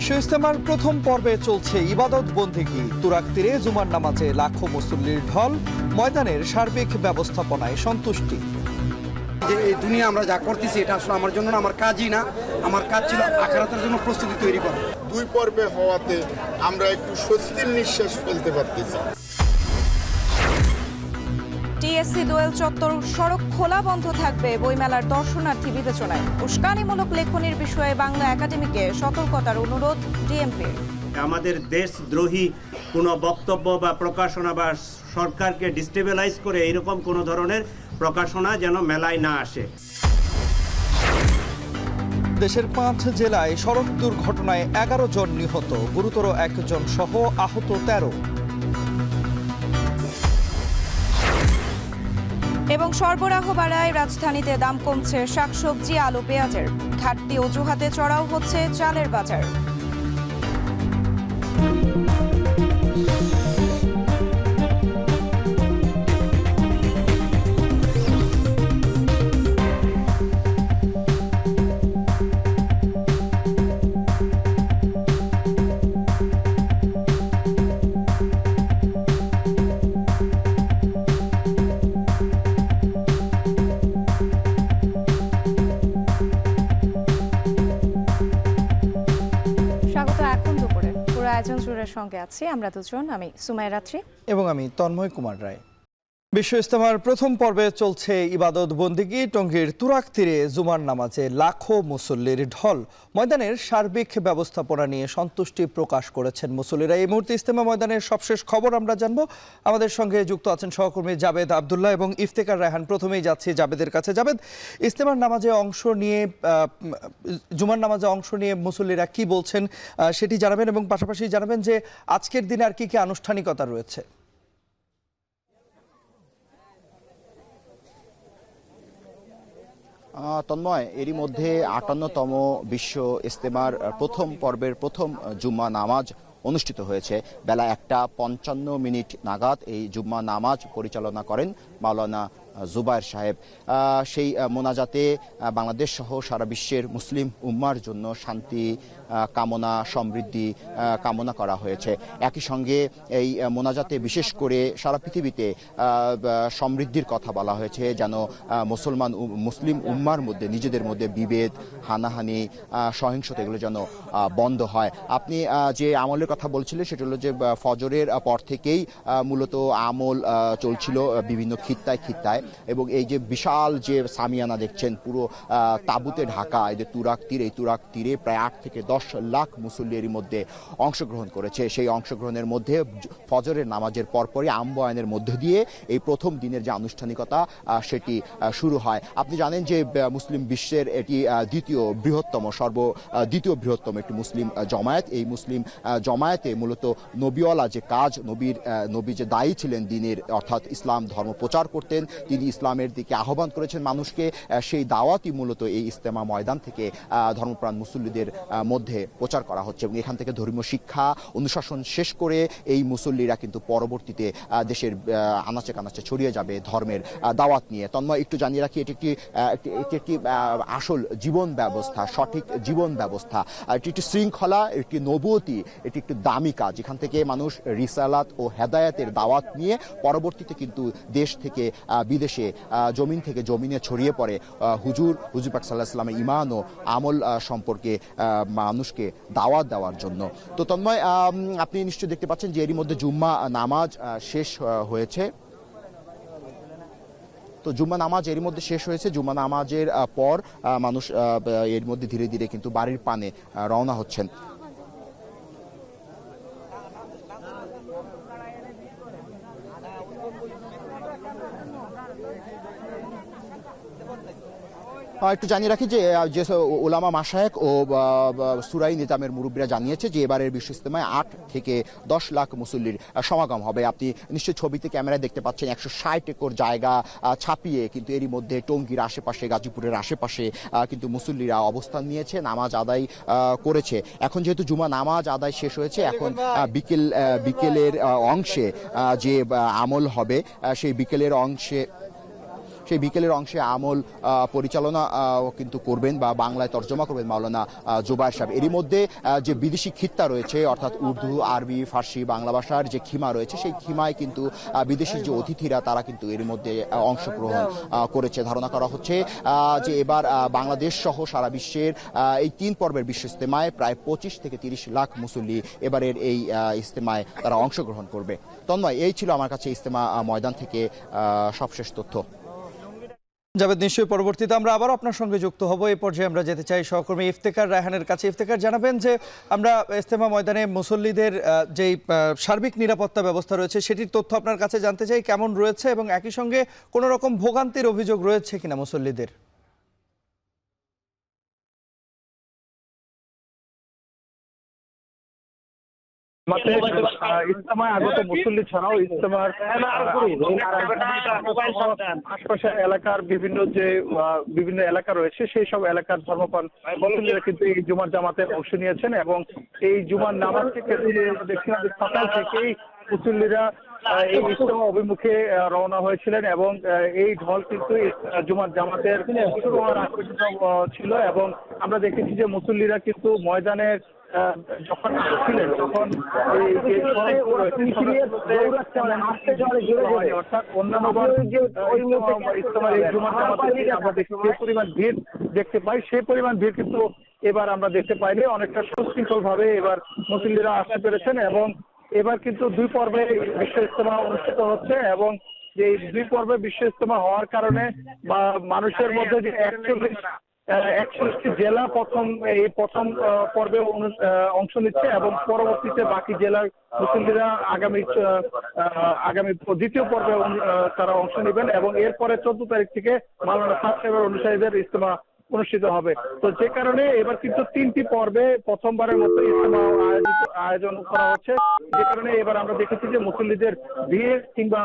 বিশ্ব ইজতেমার প্রথম পর্বে চলছে ইবাদত বন্দেগি। তুরাগ তীরে জুমার নামাজে লাখো মুসল্লির ঢল, ময়দানের সার্বিক ব্যবস্থাপনায় সন্তুষ্টি। যে এই দুনিয়া আমরা যা করতেছি এটা আসলে আমার জন্য না, আমার কাজই না। আমার কাজ ছিল আখিরাতের জন্য প্রস্তুতি তৈরি করা। দুই পর্বে হওয়াতে আমরা একটু স্বস্তির নিঃশ্বাস ফেলতে পারতেছি। টিএসসি দোয়েল চত্বর সড়ক খোলা বন্ধ থাকবে বইমেলার দর্শনার্থী বিবেচনায়। উস্কানিমূলক লেখনির বিষয়ে বাংলা একাডেমিকে সতর্কতার অনুরোধ ডিএমপির। আমাদের দেশদ্রোহী কোনো বক্তব্য বা প্রকাশনা বা সরকারকে ডিস্টেবিলাইজ করে এরকম কোনো ধরনের প্রকাশনা যেন মেলায় না আসে। দেশের 5 জেলায় সড়ক দুর্ঘটনায় 11 জন নিহত, গুরুতর 1 জন সহ আহত 13। এবং সরবরাহ বাড়ায় রাজধানীতে দাম কমছে শাকসবজি, আলু, পেঁয়াজের। ঘাটতি অজুহাতে চড়াও হচ্ছে চালের বাজার। আয়োজন জুড়ের সঙ্গে আছি আমরা দুজন, আমি সুমাইয়া রাত্রি এবং আমি তন্ময় কুমার রায়। বিশ্ব ইজতেমার প্রথম পর্বে চলছে ইবাদত বন্দেগি। টঙ্গীর তুরাগ তীরে জুমার নামাজে লাখো মুসল্লির ঢল, ময়দানের সার্বিক ব্যবস্থাপনা নিয়ে সন্তুষ্টি প্রকাশ করেছেন মুসল্লিরা। এই মুহূর্তে ইজতেমা ময়দানের সবশেষ খবর আমরা জানবো। আমাদের সঙ্গে যুক্ত আছেন সহকর্মী জাবেদ আব্দুল্লাহ এবং ইফতেখার রায়হান। প্রথমেই যাচ্ছি জাবেদের কাছে। জাবেদ, ইজতেমার নামাজে অংশ নিয়ে জুমার নামাজে অংশ নিয়ে মুসল্লিরা কি বলছেন সেটি জানাবেন, এবং পাশাপাশি জানাবেন যে আজকের দিনে আর কি কি আনুষ্ঠানিকতা রয়েছে। তন্ময়, এরই মধ্যে 58তম বিশ্ব ইজতেমার প্রথম পর্বের প্রথম জুম্মা নামাজ অনুষ্ঠিত হয়েছে। বেলা 1:55 নাগাদ এই জুম্মা নামাজ পরিচালনা করেন মাওলানা জুবায়ের সাহেব। সেই মোনাজাতে বাংলাদেশ সহ সারা বিশ্বের মুসলিম উম্মার জন্য শান্তি কামনা, সমৃদ্ধি কামনা করা হয়েছে। একই সঙ্গে এই মোনাজাতে বিশেষ করে সারা পৃথিবীতে সমৃদ্ধির কথা বলা হয়েছে, যেন মুসলিম উম্মার মধ্যে নিজেদের মধ্যে বিভেদ, হানাহানি, সহিংসতা এগুলো যেন বন্ধ হয়। আপনি যে আমলের কথা বলছিলেন সেটা হলো যে ফজরের পর থেকেই মূলত আমল চলছিল বিভিন্ন খিত্তায়, এবং এই যে বিশাল যে সামিয়ানা দেখছেন পুরো তাঁবুতে ঢাকা, এই যে তুরাগ তীরে প্রায় 8 থেকে 10 লাখ মুসল্লি এর মধ্যে অংশগ্রহণ করেছে। সেই অংশগ্রহণের মধ্যে ফজরের নামাজের পরপরই আমবয়ানের মধ্য দিয়ে এই প্রথম দিনের যে আনুষ্ঠানিকতা সেটি শুরু হয়। আপনি জানেন যে মুসলিম বিশ্বের এটি দ্বিতীয় বৃহত্তম একটি মুসলিম জমায়েত। এই মুসলিম জমায়েতে মূলত নবীওয়ালা যে কাজ, নবী যে দায়ী ছিলেন দিনের, অর্থাৎ ইসলাম ধর্ম প্রচার করতেন, তিনি ইসলামের দিকে আহ্বান করেছেন মানুষকে। সেই দাওয়াতই মূলত এই ইজতেমা ময়দান থেকে ধর্মপ্রাণ মুসল্লিদের মধ্যে প্রচার করা হচ্ছে, এবং এখান থেকে ধর্মীয় শিক্ষা অনুশাসন শেষ করে এই মুসল্লিরা কিন্তু পরবর্তীতে দেশের আনাচে কানাচে ছড়িয়ে যাবে ধর্মের দাওয়াত নিয়ে। তন্ময়, একটু জানিয়ে রাখি, এটি একটি আসল জীবন ব্যবস্থা, সঠিক জীবন ব্যবস্থা, এটি একটি শৃঙ্খলা, একটি নবুয়তি, এটি একটি দামি কাজ। এখান থেকে মানুষ রিসালাত ও হেদায়েতের দাওয়াত নিয়ে পরবর্তীতে কিন্তু দেশ থেকে বিদেশে, জমিন থেকে জমিনে ছড়িয়ে পড়ে হুজুর পাক সাল্লাল্লাহু আলাইহি ওয়াসাল্লামের ঈমান ও আমল সম্পর্কে মানুষকে দাওয়াত দেওয়ার জন্য। তো তন্ময়, আপনি নিশ্চয়ই দেখতে পাচ্ছেন যে এরই মধ্যে জুম্মা নামাজ শেষ হয়েছে। তো জুম্মা নামাজ এর মধ্যে শেষ হয়েছে। জুম্মা নামাজের পর মানুষ এর মধ্যে ধীরে ধীরে কিন্তু বাড়ির পানে রওনা হচ্ছেন। একটু জানিয়ে রাখি যে ওলামা মাশায়েখ ও সুরাই নিজামের মুরব্বীরা জানিয়েছে যে এবারের বিশ্ব ইজতেমায় 8 থেকে 10 লাখ মুসল্লির সমাগম হবে। আপনি নিশ্চয়ই ছবিতে ক্যামেরায় দেখতে পাচ্ছেন 160 একর জায়গা ছাপিয়ে কিন্তু এরই মধ্যে টঙ্গীর আশেপাশে, গাজীপুরের আশেপাশে কিন্তু মুসল্লিরা অবস্থান নিয়েছে, নামাজ আদায় করেছে। এখন যেহেতু জুমা নামাজ আদায় শেষ হয়েছে, এখন বিকেলের অংশে যে আমল হবে সেই বিকেলের অংশে সেই বিকেলের অংশে আমল পরিচালনা কিন্তু করবেন বা বাংলায় তর্জমা করবেন মাওলানা জুবায়ের সাহেব। এরই মধ্যে যে বিদেশি খিত্তা রয়েছে অর্থাৎ উর্দু, আরবি, ফার্সি, বাংলা ভাষার যে খিমা রয়েছে সেই খিমায় কিন্তু বিদেশি যে অতিথিরা তারা কিন্তু এর মধ্যে অংশগ্রহণ করেছে। ধারণা করা হচ্ছে যে এবার বাংলাদেশ সহ সারা বিশ্বের এই 3 পর্বের বিশ্ব ইজতেমায় প্রায় 25 থেকে 30 লাখ মুসল্লি এবারের এই ইজতেমায় তারা অংশগ্রহণ করবে। তন্ময়, এই ছিল আমার কাছে ইজতেমা ময়দান থেকে সবশেষ তথ্য। জাভেদ, নিশ্চয়ই পরবর্তীতে আমরা আবার আপনার সঙ্গে যুক্ত হব। এই পর্যায়ে আমরা যেতে চাই সহকর্মী ইফতেখার রায়হানের কাছে। ইফতেখার, জানাবেন যে আমরা ইজতেমা ময়দানে মুসল্লিদের যেই সার্বিক নিরাপত্তা ব্যবস্থা রয়েছে সেটির তথ্য আপনার কাছে জানতে চাই, কেমন রয়েছে এবং একই সঙ্গে কোনো রকম ভোগান্তির অভিযোগ রয়েছে কিনা মুসল্লিদের? ইজতেমায় আগত মুসল্লি ছাড়াও ইজতেমার আশপাশের এলাকার বিভিন্ন এলাকা রয়েছে, সেই সব এলাকার ধর্মপ্রাণ মুসল্লিরা কিন্তু এই জুমার জামাতে অংশ নিয়েছেন এবং এই জুমার নামাজ থেকে দেখছিলাম যে সকাল থেকেই মুসল্লিরা এই ইজতেমা অভিমুখে রওনা হয়েছিলেন এবং এই ঢল কিন্তু জুমার জামাতের শুরু হওয়ার আগ পর্যন্ত ছিল এবং আমরা দেখেছি যে মুসল্লিরা কিন্তু ময়দানের যখন আসছিলেন তখন অর্থাৎ অন্যান্য ইজতেমার এই জুমার জামাতে আমরা যে পরিমাণ ভিড় দেখতে পাই সেই পরিমাণ ভিড় কিন্তু এবার আমরা দেখতে পাইনি। অনেকটা সুশৃঙ্খল ভাবে এবার মুসল্লিরা আসতে পেরেছেন এবং এবার কিন্তু 2 পর্বে বিশ্ব ইজতেমা অনুষ্ঠিত হচ্ছে এবং এই 2 পর্বে বিশ্ব ইজতেমা হওয়ার কারণে বা মানুষের মধ্যে যে 41টি জেলা প্রথম পর্বে অংশ নিচ্ছে এবং পরবর্তীতে বাকি জেলার মুসল্লিরা আগামী দ্বিতীয় পর্বে তারা অংশ নেবেন এবং এরপরে 14 তারিখ থেকে মাওলানা সাহেবের অনুসারীদের ইজতেমা অনুষ্ঠিত হবে। তো যে কারণে এবার কিন্তু 3টি পর্বে প্রথমবারের মতো ইজতেমা আয়োজন করা হচ্ছে, যে কারণে এবার আমরা দেখেছি যে মুসল্লিদের ভিড় কিংবা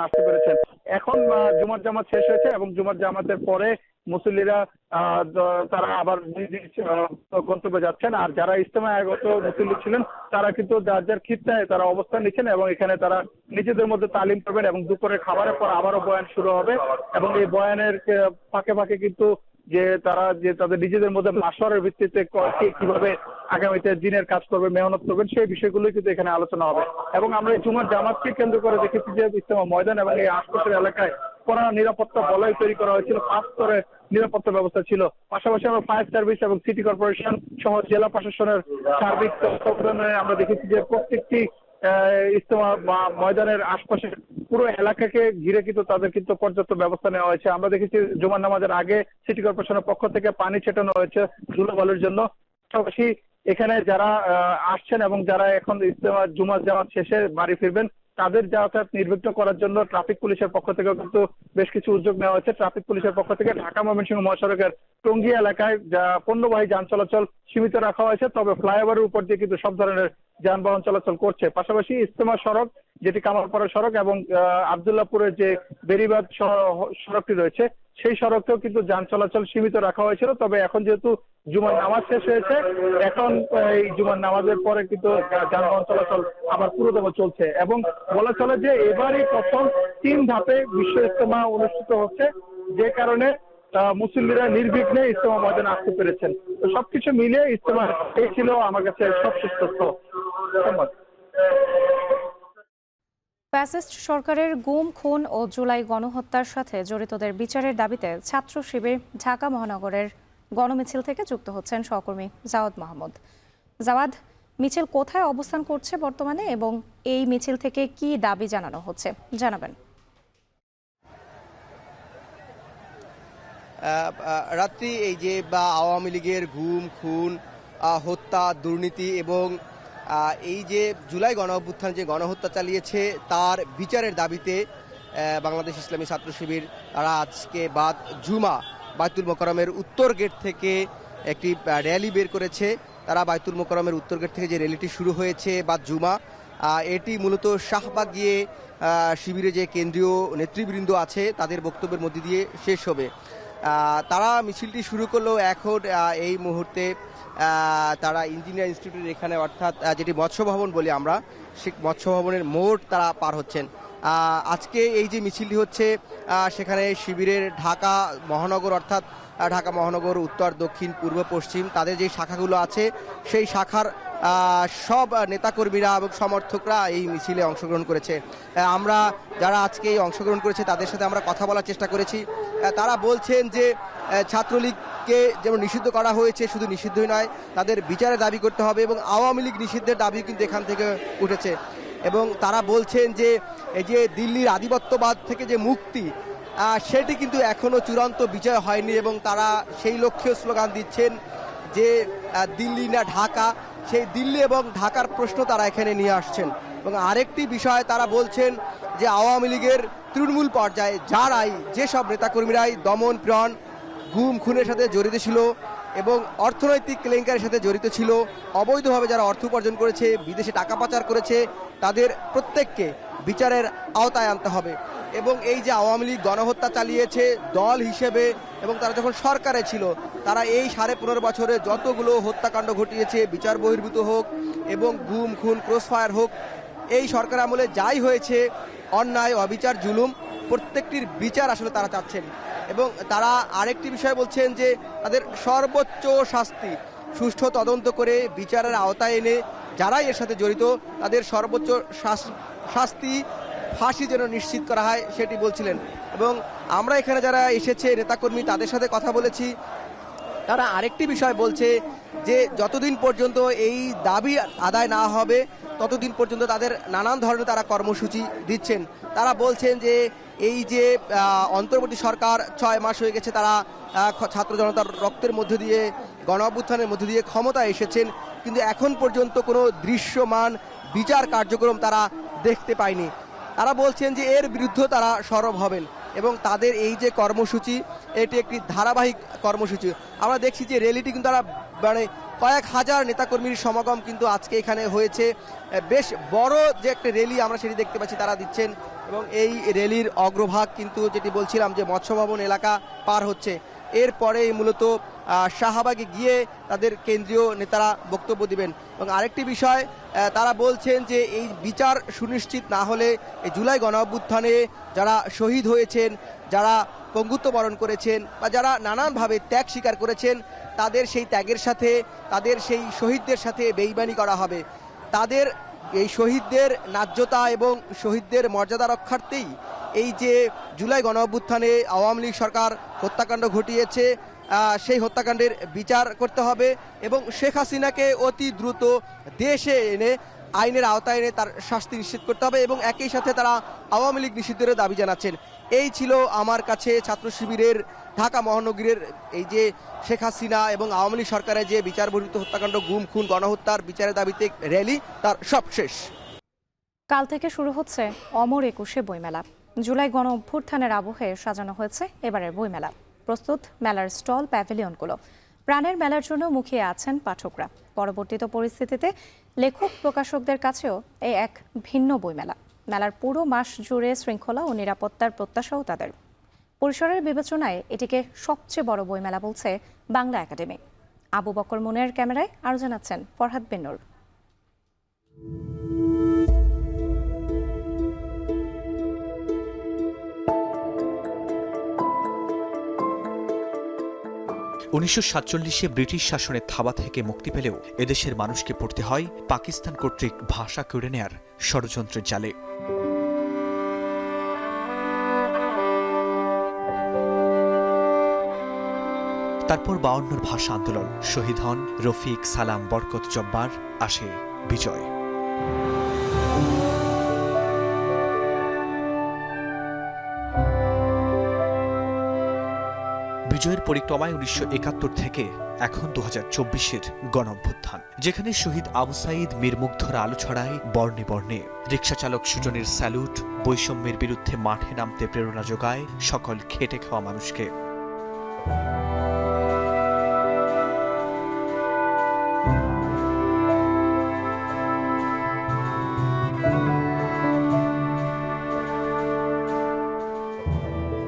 আসতে পেরেছেন। এখন জুমার জামাত শেষ হয়েছে এবং জুমার জামাতের পরে মুসল্লিরা তারা আবার গন্তব্যে যাচ্ছেন। আর যারা ইজতেমায় আগত মুসল্লি ছিলেন তারা কিন্তু যার যার খিত্তায় তারা অবস্থান নিচ্ছেন এবং এখানে তারা নিজেদের মধ্যে তালিম করবেন এবং দুপুরের খাবারের পর আবারও বয়ান শুরু হবে এবং এই বয়ানের ফাঁকে ফাঁকে কিন্তু তাদের নিজেদের মধ্যে মাশওয়ারার ভিত্তিতে কিভাবে আগামীতে দিনের কাজ করবে, মেহনত করবেন, সেই বিষয়গুলোই কিন্তু এখানে আলোচনা হবে। এবং আমরা এই জুমার জামাতকে কেন্দ্র করে দেখেছি যে ইজতেমা ময়দান এবং এই আশপাশের এলাকায় কড়া নিরাপত্তা বলয় তৈরি করা হয়েছিল, 5 স্তরের নিরাপত্তা ব্যবস্থা ছিল। পাশাপাশি আমরা ফায়ার সার্ভিস এবং সিটি কর্পোরেশন সহ জেলা প্রশাসনের সার্বিক তত্ত্বাবধানে আমরা দেখেছি যে প্রত্যেকটি ইজতেমা ময়দানের আশপাশের পুরো এলাকাকে ঘিরে কিন্তু তাদের কিন্তু পর্যাপ্ত ব্যবস্থা নেওয়া হয়েছে। আমরা দেখেছি জুমার নামাজের আগে সিটি কর্পোরেশনের পক্ষ থেকে পানি ছেটানো হয়েছে ধুলোবালুর জন্য। পাশাপাশি এখানে যারা আসছেন এবং যারা এখন জুমার জামাত শেষে বাড়ি ফিরবেন তাদের যাতায়াত নির্বিঘ্ন করার জন্য ট্রাফিক পুলিশের পক্ষ থেকে কিন্তু বেশ কিছু উদ্যোগ নেওয়া হয়েছে। ট্রাফিক পুলিশের পক্ষ থেকে ঢাকা ময়মনসিংহ মহাসড়কের টঙ্গী এলাকায় পণ্যবাহী যান চলাচল সীমিত রাখা হয়েছে, তবে ফ্লাইওভারের উপর দিয়ে কিন্তু সব ধরনের যানবাহন চলাচল করছে। পাশাপাশি ইজতেমা সড়ক যেটি কামালপাড়া সড়ক এবং আব্দুল্লাহপুরের যে বেরিবাদ সড়কটি রয়েছে সেই সড়কতেও কিন্তু যান চলাচল সীমিত রাখা হয়েছিল। তবে এখন যেহেতু জুমার নামাজ শেষ হয়েছে এখন এই জুমার নামাজের পরে কিন্তু যানবাহন চলাচল আবার পুরোদমে চলছে এবং বলা চলে যে এবারই প্রথম 3 ধাপে বিশ্ব ইজতেমা অনুষ্ঠিত হচ্ছে, যে কারণে মুসল্লিরা নির্বিঘ্নে ইজতেমা ময়দানে আসতে পেরেছেন। তো সবকিছু মিলিয়ে ইজতেমা এই ছিল আমার কাছে সবশেষ তথ্য। ফ্যাসিস্ট সরকারের গুম, খুন ও জুলাই গণহত্যার সাথে জড়িতদের বিচারের দাবিতে ছাত্র শিবির ঢাকা মহানগরের গণমিছিল থেকে যুক্ত হচ্ছেন সহকর্মী জাওয়াদ মাহমুদ। জাওয়াদ, মিছিল কোথায় অবস্থান করছে বর্তমানে এবং এই মিছিল থেকে কি দাবি জানানো হচ্ছে জানাবেন। রাত্রি এই যে আওয়ামী লীগের গুম, খুন, হত্যা, দুর্নীতি এবং এই যে জুলাই গণঅভ্যুত্থান যে গণহত্যা চালিয়েছে তার বিচারের দাবিতে বাংলাদেশ ইসলামী ছাত্র শিবির তারা আজকে বাদ জুমা বাইতুল মোকাররমের উত্তর গেট থেকে একটি র্যালি বের করেছে। তারা বাইতুল মোকাররমের উত্তর গেট থেকে যে র্যালিটি শুরু হয়েছে বাদ জুমা, এটি মূলত শাহবাগ গিয়ে শিবিরে যে কেন্দ্রীয় নেতৃবৃন্দ আছে তাদের বক্তব্যের মধ্যে দিয়ে শেষ হবে। তারা মিছিলটি শুরু করলেও এখন এই মুহূর্তে তারা ইঞ্জিনিয়ার ইনস্টিটিউটের এখানে, অর্থাৎ যেটি মৎস্য ভবন বলি আমরা, সেই মৎস্য ভবনের মোড় তারা পার হচ্ছেন। আজকে এই যে মিছিলটি হচ্ছে সেখানে শিবিরের ঢাকা মহানগর, অর্থাৎ ঢাকা মহানগর উত্তর, দক্ষিণ, পূর্ব, পশ্চিম, তাদের যে শাখাগুলো আছে সেই শাখার সব নেতাকর্মীরা এবং সমর্থকরা এই মিছিলে অংশগ্রহণ করেছে। আমরা যারা আজকে এই অংশগ্রহণ করেছে তাদের সাথে আমরা কথা বলার চেষ্টা করেছি। তারা বলছেন যে ছাত্রলীগকে যেমন নিষিদ্ধ করা হয়েছে, শুধু নিষিদ্ধই নয়, তাদের বিচারের দাবি করতে হবে এবং আওয়ামী লীগ নিষিদ্ধের দাবি কিন্তু এখান থেকে উঠেছে। এবং তারা বলছেন যে এই যে দিল্লির আধিপত্যবাদ থেকে যে মুক্তি, সেটি কিন্তু এখনও চূড়ান্ত বিজয় হয়নি এবং তারা সেই লক্ষ্যে স্লোগান দিচ্ছেন যে দিল্লি না ঢাকা, সেই দিল্লি এবং ঢাকার প্রশ্ন তারা এখানে নিয়ে আসছেন। এবং আরেকটি বিষয় তারা বলছেন যে আওয়ামী লীগের তৃণমূল পর্যায়ে যারাই, যেসব নেতাকর্মীরাই দমন পীড়ন, গুম খুনের সাথে জড়িত ছিল এবং অর্থনৈতিক কেলেঙ্কারির সাথে জড়িত ছিল, অবৈধভাবে যারা অর্থ উপার্জন করেছে, বিদেশে টাকা পাচার করেছে, তাদের প্রত্যেককে বিচারের আওতায় আনতে হবে। এবং এই যে আওয়ামী লীগ গণহত্যা চালিয়েছে দল হিসেবে এবং তারা যখন সরকারে ছিল, তারা এই 15.5 বছরে যতগুলো হত্যাকাণ্ড ঘটিয়েছে, বিচার বহির্ভূত হোক এবং গুম খুন ক্রসফায়ার হোক, এই সরকার আমলে যাই হয়েছে, অন্যায় অবিচার জুলুম, প্রত্যেকটির বিচার আসলে তারা চাচ্ছেন। এবং তারা আরেকটি বিষয় বলছেন যে তাদের সর্বোচ্চ শাস্তি সুষ্ঠু তদন্ত করে বিচারের আওতায় এনে যারাই এর সাথে জড়িত তাদের সর্বোচ্চ শাস্তি, ফাঁসি যেন নিশ্চিত করা হয়, সেটি বলছিলেন। এবং আমরা এখানে যারা এসেছে নেতাকর্মী তাদের সাথে কথা বলেছি, তারা আরেকটি বিষয় বলছে যে যতদিন পর্যন্ত এই দাবি আদায় না হবে ততদিন পর্যন্ত তাদের নানান ধরনের তারা কর্মসূচি দিচ্ছেন। তারা বলছেন যে এই যে অন্তর্বর্তী সরকার 6 মাস হয়ে গেছে, তারা ছাত্র জনতার রক্তের মধ্য দিয়ে, গণ অভ্যুত্থানের মধ্য দিয়ে ক্ষমতায় এসেছেন, কিন্তু এখন পর্যন্ত কোনো দৃশ্যমান বিচার কার্যক্রম তারা দেখতে পায়নি। তারা বলছেন যে এর বিরুদ্ধে তারা সরব হবেন এবং তাদের এই যে কর্মসূচি, এটি একটি ধারাবাহিক কর্মসূচি। আমরা দেখছি যে র্যালিটি কিন্তু তারা মানে কয়েক হাজার নেতাকর্মীর সমাগম কিন্তু আজকে এখানে হয়েছে। বেশ বড় যে একটা র্যালি আমরা সেটি দেখতে পাচ্ছি তারা দিচ্ছেন। এবং এই র্যালির অগ্রভাগ কিন্তু যেটি বলছিলাম যে মৎস্য ভবন এলাকা পার হচ্ছে, এরপরে মূলত শাহবাগে গিয়ে তাদের কেন্দ্রীয় নেতারা বক্তব্য দিবেন। এবং আরেকটি বিষয় তারা বলছেন যে এই বিচার সুনিশ্চিত না হলে এই জুলাই গণ অভ্যুত্থানে যারা শহীদ হয়েছেন, যারা পঙ্গুত্ব বরণ করেছেন বা যারা নানানভাবে ত্যাগ স্বীকার করেছেন, তাদের সেই ত্যাগের সাথে, তাদের সেই শহীদদের সাথে বেইমানি করা হবে। তাদের এই শহীদদের ন্যায্যতা এবং শহীদদের মর্যাদা রক্ষার্থেই এই যে জুলাই গণ অভ্যুত্থানে আওয়ামী লীগ সরকার হত্যাকাণ্ড ঘটিয়েছে, সেই হত্যাকাণ্ডের বিচার করতে হবে এবং শেখ হাসিনাকে অতি দ্রুত দেশে এনে আইনের আওতায় এনে তার শাস্তি নিশ্চিত করতে হবে। এবং একই সাথে তারা আওয়ামী লীগ নিষিদ্ধের দাবি জানাচ্ছেন। এই ছিল আমার কাছে ছাত্র শিবিরের ঢাকা মহানগরীর এই যে শেখ হাসিনা এবং আওয়ামী লীগ সরকারের যে বিচার বহির্ভূত হত্যাকাণ্ড, গুম খুন, গণহত্যার বিচারের দাবিতে র্যালি, তার সবশেষ। কাল থেকে শুরু হচ্ছে অমর 21শে বইমেলা। জুলাই গণ অভ্যুত্থানের আবহে সাজানো হয়েছে এবারের বইমেলা। প্রস্তুত মেলার স্টল, প্যাভিলিয়নগুলো। প্রাণের মেলার জন্য মুখিয়ে আছেন পাঠকরা। পরবর্তী পরিস্থিতিতে লেখক প্রকাশকদের কাছেও এই এক ভিন্ন বইমেলা। মেলার পুরো মাস জুড়ে শৃঙ্খলা ও নিরাপত্তার প্রত্যাশাও তাদের। পরিসরের বিবেচনায় এটিকে সবচেয়ে বড় বইমেলা বলছে বাংলা একাডেমি। আবু বকর মুনের ক্যামেরায় আরো জানাচ্ছেন ফরহাদ বিন নূর। 1947-এ ব্রিটিশ শাসনের থাবা থেকে মুক্তি পেলেও এদেশের মানুষকে পড়তে হয় পাকিস্তান কর্তৃক ভাষা কেড়ে নেয়ার ষড়যন্ত্রের জালে। তারপর 52 ভাষা আন্দোলন, শহীদ হন রফিক, সালাম, বরকত, জব্বার, আসে বিজয়। বিজয়ের পরিক্রমায় 1971 থেকে এখন 2024-এর গণ অভ্যুত্থান, যেখানে শহীদ আবু সাঈদ, মীর মুগ্ধর আলো ছড়ায় বর্ণে বর্ণে। রিকশা চালক সুজনের স্যালুট বৈষম্যের বিরুদ্ধে মাঠে নামতে প্রেরণা যোগায় সকল খেটে খাওয়া মানুষকে।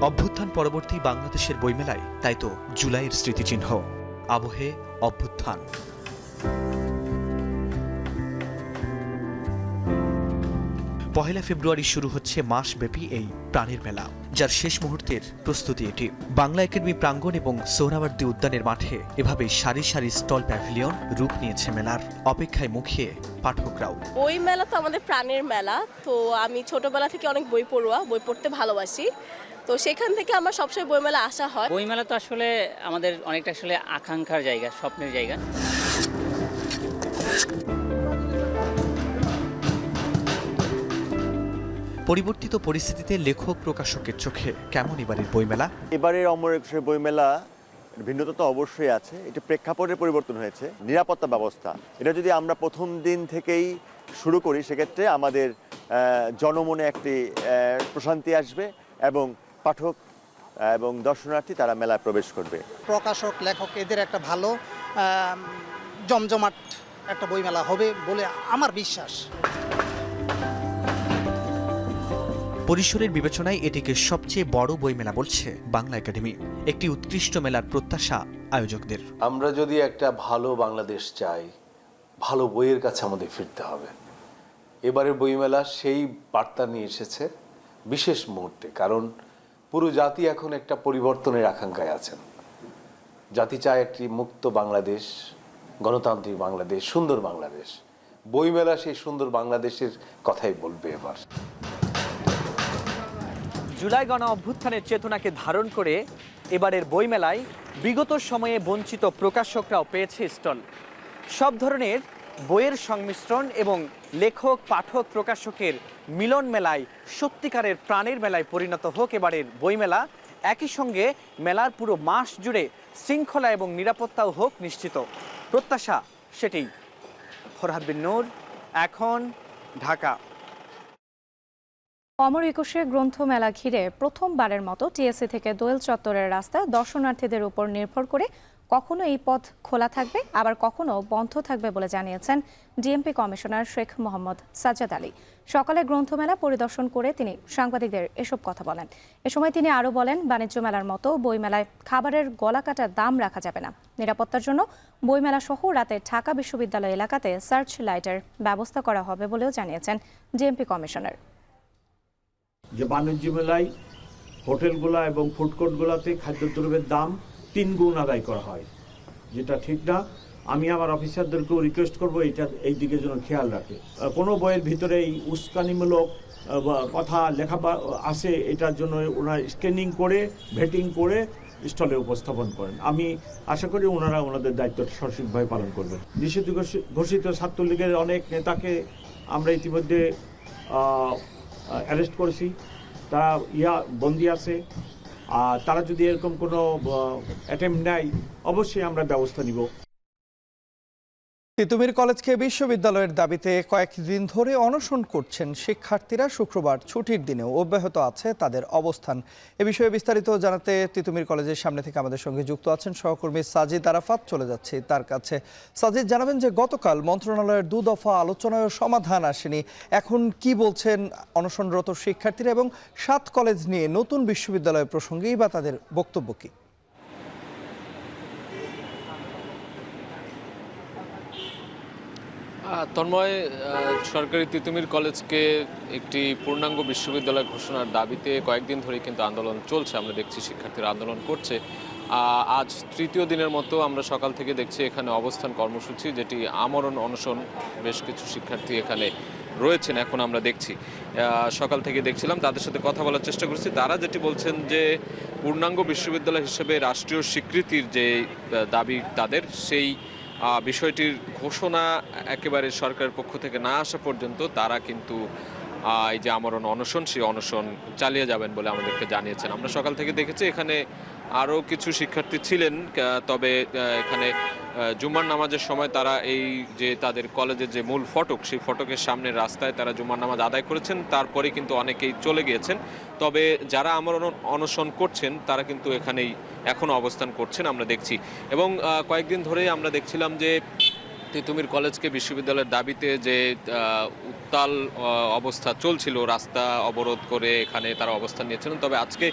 অভ্যুত্থান পরবর্তী বাংলাদেশের বইমেলায় তাই তো জুলাইয়ের স্মৃতিচিহ্ন, আবহে অভ্যুত্থান। 1 ফেব্রুয়ারি শুরু হচ্ছে মাসব্যাপী এই প্রাণের মেলা, যার শেষ মুহূর্তের প্রস্তুতি এটি। বাংলা একাডেমি প্রাঙ্গণ এবং সোহরাওয়ার্দী উদ্যানের মাঠে এভাবে সারি সারি স্টল প্যাভিলিয়ন রূপ নিয়েছে মেলার। অপেক্ষায় মুখিয়ে পাঠকরাও। বই মেলা তো আমাদের প্রাণের মেলা। তো আমি ছোটবেলা থেকে অনেক বই পড়ুয়া, বই পড়তে ভালোবাসি। তো সেখান থেকে আমার সবসময় বইমেলা আসা হয়। বইমেলা তো আসলে আমাদের অনেকটা আসলে আকাঙ্ক্ষার জায়গা, স্বপ্নের জায়গা। পরিবর্তিত পরিস্থিতিতে লেখক প্রকাশকের চোখে কেমন এবারের বইমেলা? এবারের অমর একুশের বইমেলা ভিন্নতা তো অবশ্যই আছে। এটা প্রেক্ষাপটের পরিবর্তন হয়েছে, নিরাপত্তা ব্যবস্থা। এটা যদি আমরা প্রথম দিন থেকেই শুরু করি সেক্ষেত্রে আমাদের জনমনে একটি প্রশান্তি আসবে এবং পাঠক এবং দর্শনার্থী তারা মেলায় প্রবেশ করবে। প্রকাশক, লেখক এদের একটা ভালো জমজমাট একটা বইমেলা হবে বলে আমার বিশ্বাস। পরিসরের বিবেচনায় এটিকে সবচেয়ে বড় বইমেলা বলছে বাংলা একাডেমি। একটি উৎকৃষ্ট মেলার প্রত্যাশা আয়োজকদের। আমরা যদি একটা ভালো বাংলাদেশ চাই, ভালো বইয়ের কাছে আমাদের ফিরতে হবে। এবারের বইমেলা সেই বার্তা নিয়ে এসেছে বিশেষ মুহূর্তে, কারণ পুরো জাতি এখন একটা পরিবর্তনের আকাঙ্ক্ষায় আছেন। জাতি চায় একটি মুক্ত বাংলাদেশ, গণতান্ত্রিক বাংলাদেশ, সুন্দর বাংলাদেশ। বইমেলা সেই সুন্দর বাংলাদেশের কথাই বলবে এবার। জুলাই গণ অভ্যুত্থানের চেতনাকে ধারণ করে এবারের বইমেলায় বিগত সময়ে বঞ্চিত প্রকাশকরাও পেয়েছে স্টল। সব ধরনের বইয়ের সংমিশ্রণ এবং লেখক, পাঠক, প্রকাশকের মিলন মেলায় সত্যিকারের প্রাণের মেলায় পরিণত হোক এবারের বইমেলা। একই সঙ্গে মেলার পুরো মাস জুড়ে শৃঙ্খলা এবং নিরাপত্তাও হোক নিশ্চিত। প্রত্যাশা সেটাই। ফরহাদ বিন নূর, এখন, ঢাকা। অমর একুশে গ্রন্থমেলা ঘিরে প্রথমবারের মতো টিএসসি থেকে দোয়েল চত্বরের রাস্তা দর্শনার্থীদের উপর নির্ভর করে কখনো এই পথ খোলা থাকবে, আবার কখনো বন্ধ থাকবে বলে জানিয়েছেন ডিএমপি কমিশনার শেখ মোহাম্মদ সাজ্জাদ আলী। সকালে গ্রন্থমেলা পরিদর্শন করে তিনি সাংবাদিকদের এসব কথা বলেন। এ সময় তিনি আরও বলেন, বাণিজ্য মেলার মতো বইমেলায় খাবারের গলাকাটা দাম রাখা যাবে না। নিরাপত্তার জন্য বইমেলা সহ রাতে ঢাকা বিশ্ববিদ্যালয় এলাকাতে সার্চ লাইটের ব্যবস্থা করা হবে বলেও জানিয়েছেন ডিএমপি কমিশনার। যে বাণিজ্য মেলায় হোটেলগুলা এবং ফুডকোর্টগুলোতে খাদ্যদ্রব্যের দাম 3 গুণ আদায় করা হয়, যেটা ঠিক না। আমি আমার অফিসারদেরকেও রিকোয়েস্ট করবো এই দিকে যেন খেয়াল রাখে। কোনো বইয়ের ভিতরে এই উস্কানিমূলক কথা লেখা আছে, এটার জন্য ওনারা স্ক্যানিং করে ভেটিং করে স্টলে উপস্থাপন করেন। আমি আশা করি ওনারা ওনাদের দায়িত্ব সঠিকভাবে পালন করবেন। নিষিদ্ধ ঘোষিত ছাত্রলীগের অনেক নেতাকে আমরা ইতিমধ্যে অ্যারেস্ট করেছি, তারা বন্দি আছে। আর তারা যদি এরকম কোনো অ্যাটেম্প নেয় অবশ্যই আমরা ব্যবস্থা নিব। তিতুমির কলেজকে বিশ্ববিদ্যালয়ের দাবিতে কয়েকদিন ধরে অনশন করছেন শিক্ষার্থীরা। শুক্রবার ছুটির দিনেও অব্যাহত আছে তাদের অবস্থান। এ বিষয়ে বিস্তারিত জানাতে তিতুমির কলেজের সামনে থেকে আমাদের সঙ্গে যুক্ত আছেন সহকর্মী সাজিদ আরাফাত। চলে যাচ্ছে তার কাছে। সাজিদ, জানাবেন যে গতকাল মন্ত্রণালয়ের 2 দফা আলোচনায় সমাধান আসেনি, এখন কি বলছেন অনশনরত শিক্ষার্থীরা এবং 7 কলেজ নিয়ে নতুন বিশ্ববিদ্যালয় প্রসঙ্গেই বা তাদের বক্তব্য কি? তন্ময়, সরকারি তিতুমির কলেজকে একটি পূর্ণাঙ্গ বিশ্ববিদ্যালয় ঘোষণার দাবিতে কয়েকদিন ধরেই কিন্তু আন্দোলন চলছে। আমরা দেখছি শিক্ষার্থীরা আন্দোলন করছে। আজ তৃতীয় দিনের মতো আমরা সকাল থেকে দেখছি এখানে অবস্থান কর্মসূচি, যেটি আমরণ অনশন। বেশ কিছু শিক্ষার্থী এখানে রয়েছেন, এখন আমরা দেখছি। সকাল থেকে দেখছিলাম, তাদের সাথে কথা বলার চেষ্টা করছি। তারা যেটি বলছেন যে পূর্ণাঙ্গ বিশ্ববিদ্যালয় হিসেবে রাষ্ট্রীয় স্বীকৃতির যে দাবি তাদের, সেই বিষয়টির ঘোষণা একেবারে সরকারের পক্ষ থেকে না আসা পর্যন্ত তারা কিন্তু এই যে আমরণ অনশন, সেই অনশন চালিয়ে যাবেন বলে আমাদেরকে জানিয়েছেন। আমরা সকাল থেকে দেখেছি এখানে আরও কিছু শিক্ষার্থী ছিলেন, তবে এখানে জুমার নামাজের সময় তারা এই যে তাদের কলেজের যে মূল ফটক, সেই ফটকের সামনের রাস্তায় তারা জুমার নামাজ আদায় করেছেন। তারপরে কিন্তু অনেকেই চলে গিয়েছেন। তবে যারা আমরণ অনশন করছেন তারা কিন্তু এখানেই এখনও অবস্থান করছেন, আমরা দেখছি। এবং কয়েকদিন ধরেই আমরা দেখছিলাম যে তিতুমির কলেজকে বিশ্ববিদ্যালয়ের দাবিতে যে উত্তাল অবস্থা চলছিল, রাস্তা অবরোধ করে এখানে তারা অবস্থান নিয়েছিলেন। তবে আজকে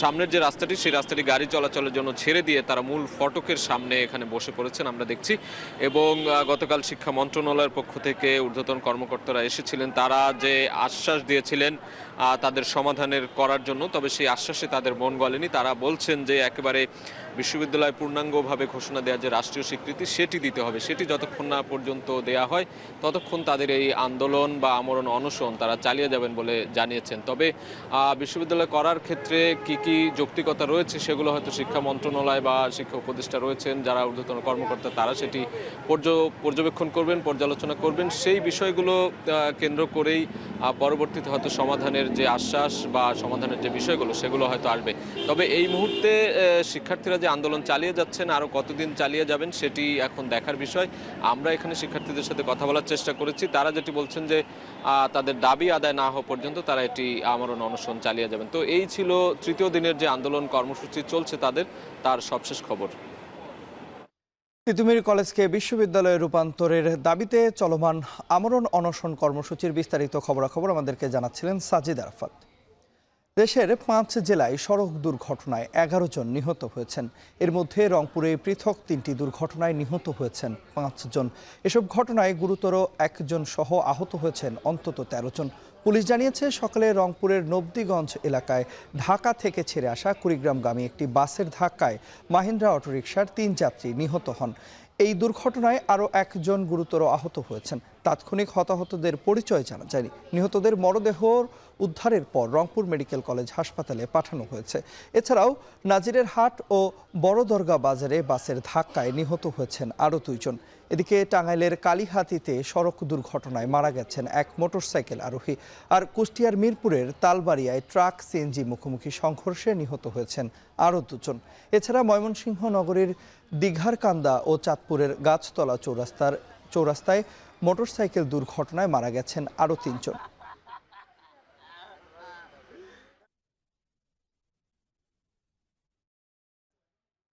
সামনের যে রাস্তাটি সেই রাস্তাটি গাড়ি চলাচলের জন্য ছেড়ে দিয়ে তারা মূল ফটকের সামনে এখানে বসে পড়েছেন আমরা দেখছি। এবং গতকাল শিক্ষা মন্ত্রণালয়ের পক্ষ থেকে ঊর্ধ্বতন কর্মকর্তারা এসেছিলেন, তারা যে আশ্বাস দিয়েছিলেন তাদের সমাধানের করার জন্য, তবে সেই আশ্বাসে তাদের মন গলেনি। তারা বলছেন যে একেবারে বিশ্ববিদ্যালয় পূর্ণাঙ্গভাবে ঘোষণা দেওয়ার যে রাষ্ট্রীয় স্বীকৃতি সেটি দিতে হবে, সেটি যতক্ষণ না পর্যন্ত দেয়া হয় ততক্ষণ তাদের এই আন্দোলন বা আমরণ অনশন তারা চালিয়ে যাবেন বলে জানিয়েছেন। তবে বিশ্ববিদ্যালয় করার ক্ষেত্রে কি কি যৌক্তিকতা রয়েছে সেগুলো হয়তো শিক্ষা মন্ত্রণালয় বা শিক্ষা উপদেষ্টা রয়েছেন যারা ঊর্ধ্বতন কর্মকর্তা, তারা সেটি পর্যবেক্ষণ করবেন, পর্যালোচনা করবেন। সেই বিষয়গুলো কেন্দ্র করেই পরবর্তীতে হয়তো সমাধানের যে আশ্বাস বা সমাধানের যে বিষয়গুলো সেগুলো হয়তো আসবে। তবে এই মুহূর্তে শিক্ষার্থীরা যে আন্দোলন চালিয়ে যাচ্ছেন, আরও কতদিন চালিয়ে যাবেন সেটি এখন দেখার বিষয়। আমরা এখানে শিক্ষার্থীদের সাথে কথা বলার চেষ্টা করেছি, তারা যেটি বলছেন যে তাদের দাবি আদায় না হওয়া পর্যন্ত তারা এটি আমরণ অনশন চালিয়ে যাবেন। তো এই ছিল তৃতীয় দিনের যে আন্দোলন কর্মসূচি চলছে তার সবশেষ খবর। তিতুমির কলেজকে বিশ্ববিদ্যালয়ে রূপান্তরের দাবিতে চলমান আমরণ অনশন কর্মসূচির বিস্তারিত খবরাখবর আমাদেরকে জানাচ্ছিলেন সাজিদ আরাফাত। দেশের 5 জেলায় সড়ক দুর্ঘটনায় 11 জন নিহত হয়েছেন। এর মধ্যে রংপুরে পৃথক 3টি দুর্ঘটনায় নিহত হয়েছেন 5 জন। এসব ঘটনায় গুরুতর 1 জন সহ আহত হয়েছেন অন্তত 13 জন। পুলিশ জানিয়েছে সকালে রংপুরের নবদিগঞ্জ এলাকায় ঢাকা থেকে ছেড়ে আসা কুড়িগ্রামগামী একটি বাসের ধাক্কায় মাহিন্দ্রা অটোরিকশার 3 যাত্রী নিহত হন। এই দুর্ঘটনায় আরও 1 জন গুরুতর আহত হয়েছেন। তাৎক্ষণিক হতাহতদের পরিচয় জানা যায়নি। নিহতদের মরদেহ উদ্ধারের পর রংপুর মেডিকেল কলেজ হাসপাতালে পাঠানো হয়েছে। এছাড়াও নাজিরের হাট ও বড়দরগা বাজারে বাসের ধাক্কায় নিহত হয়েছেন আরও 2 জন। এদিকে টাঙ্গাইলের কালীহাতিতে সড়ক দুর্ঘটনায় মারা গেছেন এক মোটরসাইকেল আরোহী। আর কুষ্টিয়ার মিরপুরের তালবাড়িয়ায় ট্রাক সিএনজি মুখোমুখি সংঘর্ষে নিহত হয়েছেন আরও 2 জন। এছাড়া ময়মনসিংহ নগরীর দিঘারকান্দা ও চাঁদপুরের গাছতলা চৌরাস্তায় মোটরসাইকেল দুর্ঘটনায় মারা গেছেন আরও 3 জন।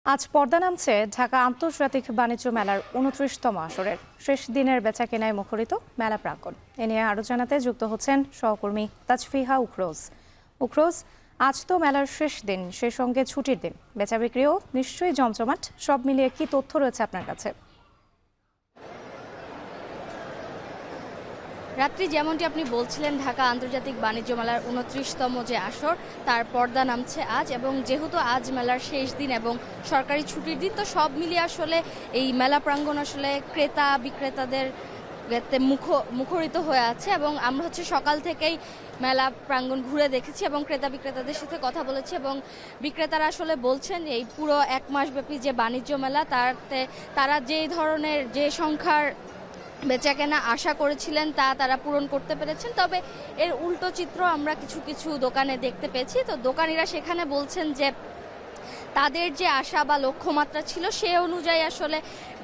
আজ পর্দা নামছে ঢাকা আন্তর্জাতিক বাণিজ্য মেলার 29তম আসরের শেষ দিনের বেচাকেনায় মুখরিত মেলা প্রাঙ্গণ। এ নিয়ে আরও জানাতে যুক্ত হচ্ছেন সহকর্মী তাজফিহা উখরোজ। আজ তো মেলার শেষ দিন, সেই সঙ্গে ছুটির দিন, বেচা বিক্রিও নিশ্চয়ই জমজমাট। সব মিলিয়ে কি তথ্য রয়েছে আপনার কাছে? রাত্রি যেমনটি আপনি বলছিলেন, ঢাকা আন্তর্জাতিক বাণিজ্য মেলার 29তম যে আসর তার পর্দা নামছে আজ, এবং যেহেতু আজ মেলার শেষ দিন এবং সরকারি ছুটির দিন, তো সব মিলিয়ে আসলে এই মেলা প্রাঙ্গণ আসলে ক্রেতা বিক্রেতাদের মুখরিত হয়ে আছে। এবং আমরা সকাল থেকেই মেলা প্রাঙ্গণ ঘুরে দেখেছি এবং ক্রেতা বিক্রেতাদের সাথে কথা বলেছি, এবং বিক্রেতারা আসলে বলছেন এই পুরো 1 মাসব্যাপী যে বাণিজ্য মেলা তারা যে সংখ্যার বেচাকেনা আশা করেছিলেন তারা পূরণ করতে পেরেছেন। তবে এর উল্টো চিত্র আমরা কিছু কিছু দোকানে দেখতে পেয়েছি। তো দোকানিরা সেখানে বলছেন যে তাদের যে আশা বা লক্ষ্যমাত্রা ছিল সে অনুযায়ী আসলে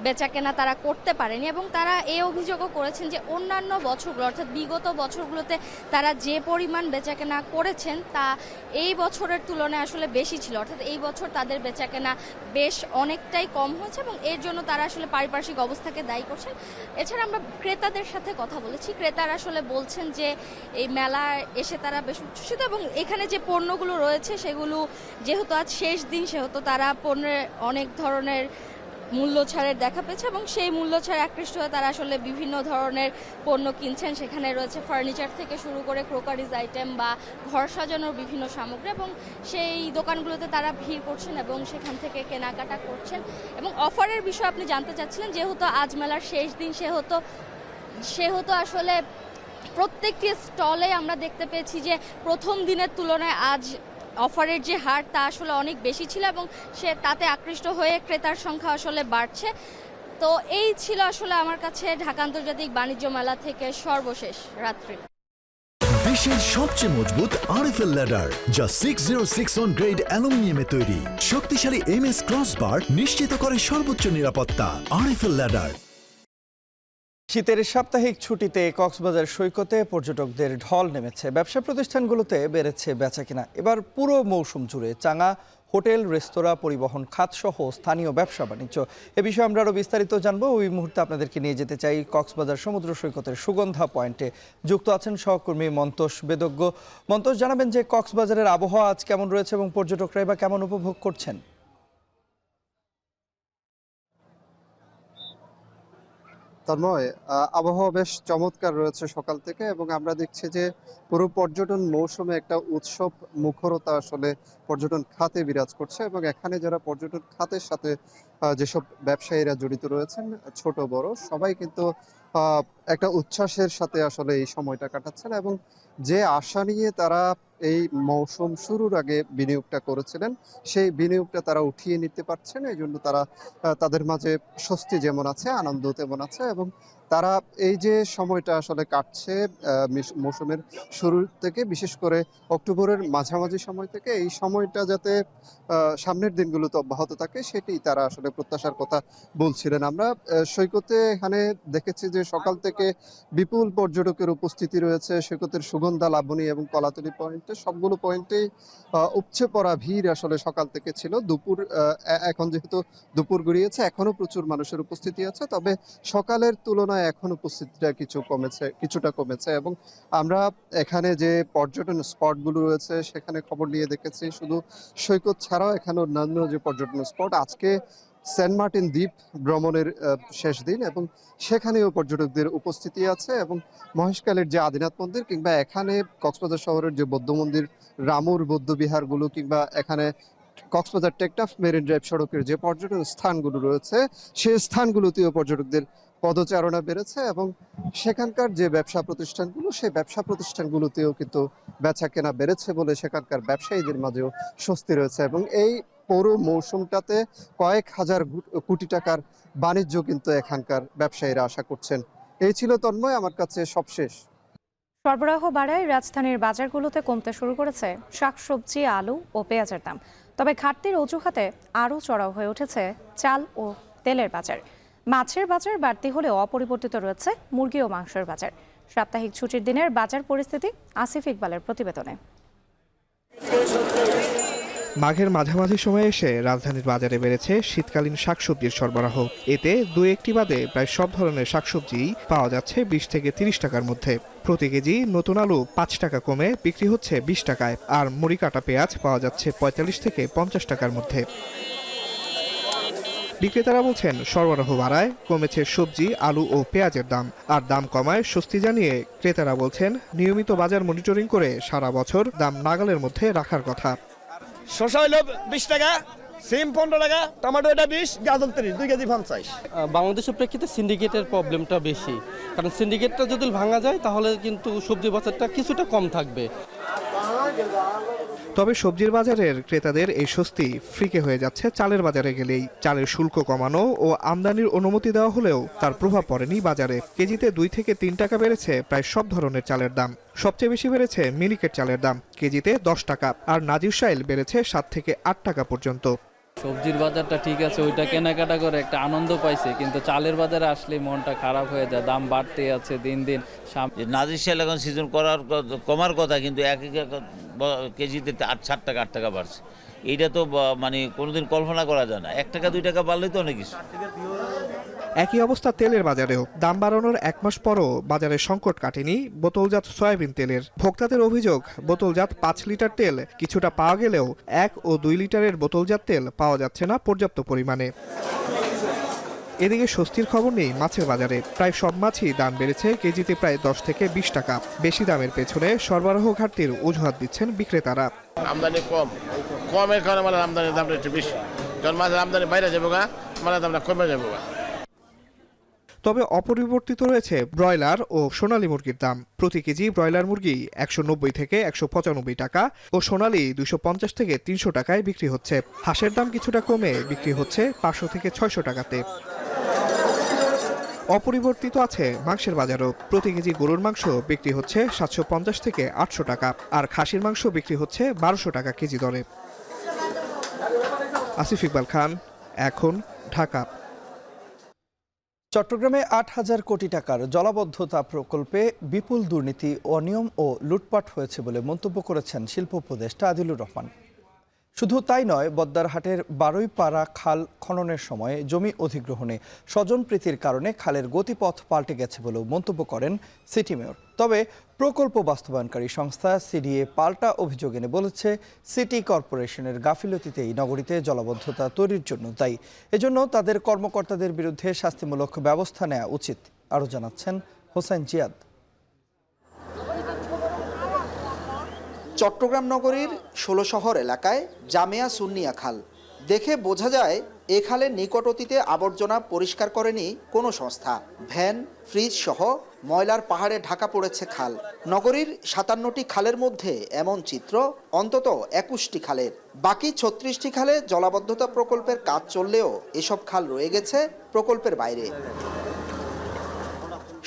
বেচাকেনা তারা করতে পারেনি, এবং তারা এই অভিযোগও করেছেন যে অন্যান্য বছরগুলো অর্থাৎ বিগত বছরগুলোতে তারা যে পরিমাণ বেচাকেনা করেছেন তা এই বছরের তুলনায় আসলে বেশি ছিল। অর্থাৎ এই বছর তাদের বেচাকেনা বেশ অনেকটাই কম হয়েছে, এবং এর জন্য তারা আসলে পারিপার্শ্বিক অবস্থাকে দায়ী করছেন। এছাড়া আমরা ক্রেতাদের সাথে কথা বলেছি, ক্রেতারা আসলে বলছেন যে এই মেলায় এসে তারা বেশ উচ্ছ্বসিত, এবং এখানে যে পণ্যগুলো রয়েছে সেগুলো যেহেতু আজ শেষ দিন সেহেতু তারা পণ্যের অনেক ধরনের মূল্য ছাড়ের দেখা পেয়েছে, এবং সেই মূল্য ছাড়ে আকৃষ্ট হয়ে তারা আসলে বিভিন্ন ধরনের পণ্য কিনছেন। সেখানে রয়েছে ফার্নিচার থেকে শুরু করে ক্রোকারিজ আইটেম বা ঘর সাজানোর বিভিন্ন সামগ্রী, এবং সেই দোকানগুলোতে তারা ভিড় করছেন এবং সেখান থেকে কেনাকাটা করছেন। এবং অফারের বিষয়ে আপনি জানতে চাচ্ছিলেন, যেহেতু আজ মেলার শেষ দিন সেহেতু আসলে প্রত্যেকটি স্টলে আমরা দেখতে পেয়েছি যে প্রথম দিনের তুলনায় আজ অফারের যে হার তা আসলে অনেক বেশি ছিল, এবং তাতে আকৃষ্ট হয়ে ক্রেতার সংখ্যা আসলে বাড়ছে। তো এই ছিল আসলে আমার কাছে ঢাকা আন্তর্জাতিক বাণিজ্য মেলা থেকে সর্বশেষ রাত্রি। দেশের সবচেয়ে মজবুত আরএফএল ল্যাডার, যা 6061 গ্রেড অ্যালুমিনিয়ামে তৈরি। শক্তিশালী MS ক্রসবার নিশ্চিত করে সর্বোচ্চ নিরাপত্তা। RFL ladder. শীতের সাপ্তাহিক ছুটিতে কক্সবাজার সৈকতে পর্যটকদের ঢল নেমেছে। ব্যবসা প্রতিষ্ঠানগুলোতে বেড়েছে বেচাকেনা। এবার পুরো মৌসুম জুড়ে চাঙা হোটেল, রেস্তোরাঁ, পরিবহন খাত সহ স্থানীয় ব্যবসা বাণিজ্য। এ বিষয়ে আমরা আরও বিস্তারিত জানবো। ওই মুহূর্তে আপনাদেরকে নিয়ে যেতে চাই কক্সবাজার সমুদ্র সৈকতের সুগন্ধা পয়েন্টে। যুক্ত আছেন সহকর্মী মন্তোষ বেদজ্ঞ। মন্তোষ, জানাবেন যে কক্সবাজারের আবহাওয়া আজ কেমন রয়েছে এবং পর্যটকরাই বা কেমন উপভোগ করছেন? তন্ময়, আবহাওয়া বেশ চমৎকার রয়েছে সকাল থেকে, এবং আমরা দেখছি যে পুরো পর্যটন মৌসুমে একটা উৎসব মুখরতা আসলে পর্যটন খাতে বিরাজ করছে, এবং এখানে যারা পর্যটন খাতের সাথে যেসব ব্যবসায়ীরা জড়িত রয়েছেন, ছোট বড় সবাই কিন্তু একটা উচ্ছ্বাসের সাথে আসলে এই সময়টা কাটাচ্ছেন, এবং যে আশা নিয়ে তারা এই মৌসুম শুরুর আগে বিনিয়োগটা করেছিলেন সেই বিনিয়োগটা তারা উঠিয়ে নিতে পারছেন। এই জন্য তারা তাদের মাঝে স্বস্তি যেমন আছে, আনন্দ তেমন আছে, এবং তারা এই যে সময়টা আসলে কাটছে মৌসুমের শুরু থেকে, বিশেষ করে অক্টোবরের মাঝামাঝি সময় থেকে, এই সময়টা যাতে সামনের দিনগুলোতে অব্যাহত থাকে সেটি তারা আসলে প্রত্যাশার কথা বলছিলেন। আমরা সৈকতে এখানে দেখেছি যে সকাল থেকে বিপুল পর্যটকের উপস্থিতি রয়েছে। সৈকতের সুগন্ধা, লাবণী এবং কলাতলী পয়েন্টে সবগুলো পয়েন্টেই উপচে পড়া ভিড় আসলে সকাল থেকে ছিল। এখন যেহেতু দুপুর গড়িয়েছে, এখনো প্রচুর মানুষের উপস্থিতি আছে, তবে সকালের তুলনায় এখন উপস্থিতিটা কিছুটা কমেছে, এবং আমরা এখানে যে পর্যটন স্পটগুলো রয়েছে সেখানে খবর নিয়ে দেখেছি শুধু সৈকত ছাড়াও এখানে অন্যান্য যে পর্যটন স্পট, আজকে সেন্ট মার্টিন দ্বীপ ভ্রমণের শেষ দিন, এবং সেখানেও পর্যটকদের উপস্থিতি আছে, এবং মহেশখালীর যে আদিনাথ মন্দির কিংবা এখানে কক্সবাজার শহরের যে বৌদ্ধ মন্দির, রামুর বৌদ্ধ বিহারগুলো, কিংবা এখানে কক্সবাজার টেকনাফ মেরিন ড্রাইভ সড়কের যে পর্যটন স্থানগুলো রয়েছে সেই স্থানগুলোতেও পর্যটকদের পদচারণা বেড়েছে, এবং সেখানকার যে ব্যবসা প্রতিষ্ঠানগুলো সেই ব্যবসা প্রতিষ্ঠানগুলোতেও কিন্তু বেচা কেনা বেড়েছে বলে সেখানকার ব্যবসায়ীদের মাঝেও স্বস্তি রয়েছে, এবং এই পুরো মৌসুমটাতে কয়েক হাজার কোটি টাকার বাণিজ্য কিন্তু এখানকার ব্যবসায়ীরা আশা করছেন। এই ছিল তন্ময় আমার কাছে সবশেষ। সরবরাহ বাড়ায় রাজধানীর বাজারগুলোতে কমতে শুরু করেছে শাকসবজি, আলু ও পেঁয়াজের দাম। তবে ঘাটতির অজুহাতে আরও চড়াও হয়ে উঠেছে চাল ও তেলের বাজার। মাছের বাজার বাড়তি হলেও অপরিবর্তিত রয়েছে মুরগি ও মাংসের বাজার। সাপ্তাহিক ছুটির দিনের বাজার পরিস্থিতি আসিফ ইকবালের প্রতিবেদনে। মাঘের মাঝামাঝি সময়ে এসে রাজধানীর বাজারে বেড়েছে শীতকালীন শাকসবজির সরবরাহ। এতে দুই একটি বাদে প্রায় সব ধরনের শাকসবজিই পাওয়া যাচ্ছে 20 থেকে 30 টাকার মধ্যে। প্রতি কেজি নতুন আলু 5 টাকা কমে বিক্রি হচ্ছে 20 টাকায়, আর মুড়ি কাটা পেঁয়াজ পাওয়া যাচ্ছে 45 থেকে 50 টাকার মধ্যে। বিক্রেতারা বলছেন সরবরাহ বাড়ায় কমেছে সবজি, আলু ও পেঁয়াজের দাম, আর দাম কমায় স্বস্তি জানিয়ে ক্রেতারা বলছেন নিয়মিত বাজার মনিটরিং করে সারা বছর দাম নাগালের মধ্যে রাখার কথা। শসা হইল 20 টাকা, সিম 15 টাকা, টমেটো এটা 20, গাজর 30, 2 কেজি 50। বাংলাদেশের প্রেক্ষিতে সিন্ডিকেটের প্রবলেমটা বেশি, কারণ সিন্ডিকেটটা যদি ভাঙা যায় তাহলে কিন্তু সবজি বাজারটা কিছুটা কম থাকবে। তবে সবজির বাজারের ক্রেতাদের এই স্বস্তি ফ্রিকে হয়ে যাচ্ছে চালের বাজারে গেলেই। চালের শুল্ক কমানো ও আমদানির অনুমতি দেওয়া হলেও তার প্রভাব পড়েনি বাজারে। কেজিতে 2 থেকে 3 টাকা বেড়েছে প্রায় সব ধরনের চালের দাম। সবচেয়ে বেশি বেড়েছে মিনিকেট চালের দাম, কেজিতে 10 টাকা, আর নাজির শাইল বেড়েছে 7 থেকে 8 টাকা পর্যন্ত। সবজির বাজারটা ঠিক আছে, ওইটা কেনাকাটা করে একটা আনন্দ পাইছে, কিন্তু চালের বাজারে আসলে মনটা খারাপ হয়ে যায়, দাম বাড়তে আছে দিন দিন। নাজির শাইল এখন সিজন কমার কথা, কিন্তু এক কেজিতে 8 টাকা বাড়ছে। এইটা তো মানে কোনোদিন কল্পনা করা যায় না। 1 টাকা 2 টাকা বাড়লেই তো অনেক কিছু। একই অবস্থা তেলের বাজারেও। দাম বাড়ানোর 1 মাস পরও বাজারে সংকট কাটেনি বোতলজাত সয়াবিন তেলের। ভোক্তাদের অভিযোগ, বোতলজাত 5 লিটার তেল কিছুটা পাওয়া গেলেও 1 ও 2 লিটারের বোতলজাত তেল পাওয়া যাচ্ছে না পর্যাপ্ত পরিমাণে। এদিকে স্বস্তির খবর নেই মাছের বাজারে। প্রায় সব মাছই দাম বেড়েছে কেজিতে প্রায় 10 থেকে 20 টাকা। বেশি দামের পেছনে সরবরাহ ঘাটতির অজুহাত দিচ্ছেন বিক্রেতারা। আমদানি কমের কারণে মানে আমদানির দামটা একটু বেশি, কারণ মাছের আমদানি বাইরে যাবো গা, মানে দামটা কমে যাবো গা। তবে অপরিবর্তিত রয়েছে ব্রয়লার ও সোনালী মুরগির দাম। প্রতি কেজি ব্রয়লার মুরগি 190 থেকে 195 টাকা ও সোনালী 250 থেকে 300 টাকায় বিক্রি হচ্ছে। হাঁসের দাম কিছুটা কমে বিক্রি হচ্ছে 500 থেকে 600 টাকাতে। অপরিবর্তিত আছে মাংসের বাজারও। প্রতি কেজি গরুর মাংস বিক্রি হচ্ছে 750 থেকে 800 টাকা, আর খাসির মাংস বিক্রি হচ্ছে 1200 টাকা কেজি দরে। আসিফ ইকবাল খান, এখন, ঢাকা। চট্টগ্রামে 8,000 কোটি টাকার জলাবদ্ধতা প্রকল্পে বিপুল দুর্নীতি, অনিয়ম ও লুটপাট হয়েছে বলে মন্তব্য করেছেন শিল্প উপদেষ্টা আদিলুর রহমান। শুধু তাই নয়, বদ্দারহাটের বারুইপাড়া খাল খননের সময় জমি অধিগ্রহণে স্বজনপ্রীতির কারণে খালের গতিপথ পাল্টে গেছে বলেও মন্তব্য করেন সিটি মেয়র। তবে প্রকল্প বাস্তবায়নকারী সংস্থা সিডিএ পাল্টা অভিযোগ এনে বলেছে সিটি কর্পোরেশনের গাফিলতিতেই নগরীতে জলাবদ্ধতা তৈরির জন্য দায়ী। এজন্য তাদের কর্মকর্তাদের বিরুদ্ধে শাস্তিমূলক ব্যবস্থা নেওয়া উচিত। আরও জানাচ্ছেন হোসেন জিয়াদ। চট্টগ্রাম নগরীর ১৬ শহর এলাকায় জামিয়া সুন্নিয়া খাল দেখে বোঝা যায় এ খালের নিকট অতীতে আবর্জনা পরিষ্কার করেনি কোনো সংস্থা। ভ্যান, ফ্রিজ সহ ময়লার পাহাড়ে ঢাকা পড়েছে খাল। নগরীর ৫৭টি খালের মধ্যে এমন চিত্র অন্তত ২১টি খালের। বাকি ৩৬টি খালে জলাবদ্ধতা প্রকল্পের কাজ চললেও এসব খাল রয়ে গেছে প্রকল্পের বাইরে।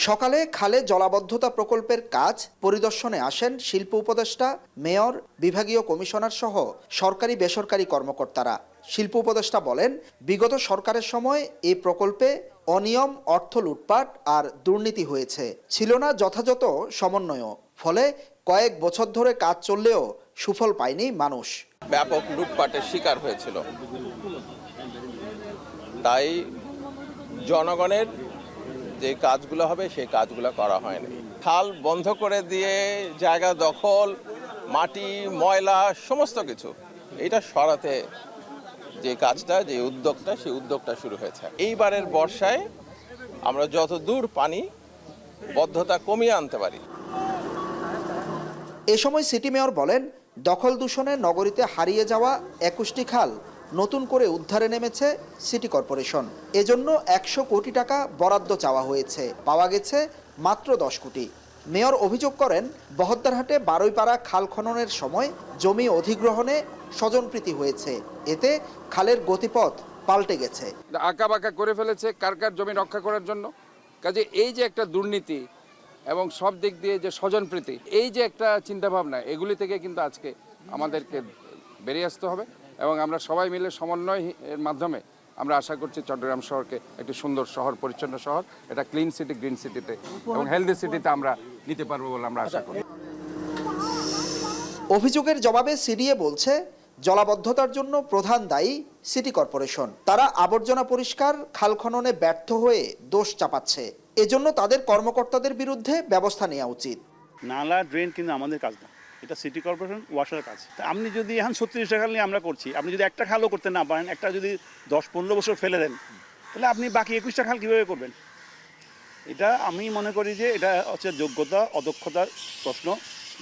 সকালে খালে জলাবদ্ধতা প্রকল্পের কাজ পরিদর্শনে আসেন শিল্প উপদেষ্টা, মেয়র, বিভাগীয় কমিশনার সহ সরকারি বেসরকারি কর্মকর্তারা। শিল্প উপদেষ্টা বলেন, বিগত সরকারের সময় এই প্রকল্পে অনিয়ম, অর্থ লুটপাট আর দুর্নীতি হয়েছে, ছিল না যথাযথ সমন্বয়। ফলে কয়েক বছর ধরে কাজ চললেও সুফল পায়নি মানুষ। ব্যাপক লুটপাটের শিকার হয়েছিল, তাই জনগণের যে কাজগুলো হবে সেই কাজগুলো করা হয়নি। খাল বন্ধ করে দিয়ে জায়গা দখল, মাটি, ময়লা সমস্ত কিছু এটা সরাতে যে কাজটা, যে উদ্যোগটা, সেই উদ্যোগটা শুরু হয়েছে। এইবারের বর্ষায় আমরা যত দূর পানি বদ্ধতা কমিয়ে আনতে পারি। এ সময় সিটি মেয়র বলেন, দখল দূষণে নগরীতে হারিয়ে যাওয়া ২১টি খাল নতুন করে উদ্ধারে নেমেছে সিটি কর্পোরেশন। এজন্য ১০০ কোটি টাকা বরাদ্দ চাওয়া হয়েছে, পাওয়া গেছে মাত্র ১০ কোটি। মেয়র অভিযোগ করেন, বহদ্দারহাটে বারুইপাড়া খাল খননের সময় জমি অধিগ্রহণে স্বজনপ্রীতি হয়েছে, এতে খালের গতিপথ পাল্টে গেছে। আঁকা বাঁকা করে ফেলেছে কার জমি রক্ষা করার জন্য। কাজে এই যে একটা দুর্নীতি এবং সব দিক দিয়ে যে স্বজনপ্রীতি, এই যে একটা চিন্তাভাবনা, এগুলি থেকে কিন্তু আজকে আমাদেরকে বেরিয়ে আসতে হবে এবং আমরা সবাই মিলে সমন্বয়ের মাধ্যমে আমরা আশা করছি চট্টগ্রাম শহরকে একটি সুন্দর শহর, পরিচ্ছন্ন শহর, এটা ক্লিন সিটি, গ্রিন সিটিতে এবং হেলদি সিটিতে আমরা নিতে পারবো বলে আমরা আশা করি। অভিযোগের জবাবে সিডিএ বলছে, জলাবদ্ধতার জন্য প্রধান দায়ী সিটি কর্পোরেশন। তারা আবর্জনা পরিষ্কার, খাল খননে ব্যর্থ হয়ে দোষ চাপাচ্ছে। এজন্য তাদের কর্মকর্তাদের বিরুদ্ধে ব্যবস্থা নেওয়া উচিত। নালা ড্রেন কিন্তু আমাদের কাজ না, এটা সিটি কর্পোরেশন ওয়াসার কাজ। আপনি যদি এখন ৩৬টা খাল নিয়ে আমরা করছি, আপনি যদি একটা খালও করতে না পারেন, একটা যদি ১০-১৫ বছর ফেলে দেন, তাহলে আপনি বাকি ২১টা খাল কীভাবে করবেন? এটা আমি মনে করি যে এটা হচ্ছে যোগ্যতা অদক্ষতার প্রশ্ন,